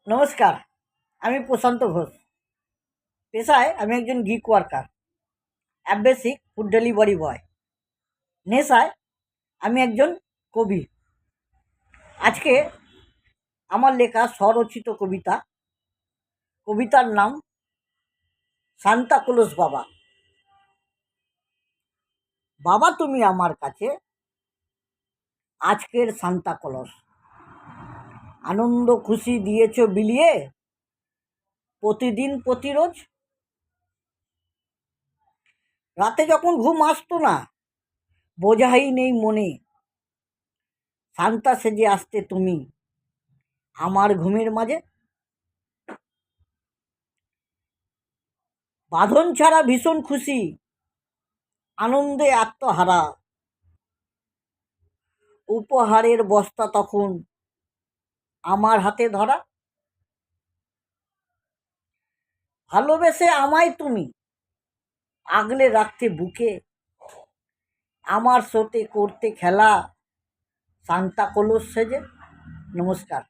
নমস্কার। আমি প্রশান্ত ঘোষ। পেশায় আমি একজন gig worker, app based food delivery boy. নেশায় আমি একজন কবি। আজকে আমার লেখা স্বরচিত কবিতার নাম সান্তা ক্লজ বাবা। বাবা তুমি আমার কাছে আজকের সান্তা ক্লজ, আনন্দ খুশি দিয়েছ বিলিয়ে প্রতিদিন প্রতিরোজ। রাতে যখন ঘুম আসতো না, বোঝাই নেই মনে, সান্তা সেজে আসতে তুমি আমার ঘুমের মাঝে। বাঁধন ছাড়া ভীষণ খুশি, আনন্দে আত্মহারা, উপহারের বস্তা তখন আমার হাতে ধরা। ভালোবেসে আমায় তুমি আগলে রাখতে বুকে, আমার সাথে করতে খেলা সান্তা ক্লজ সেজে। নমস্কার।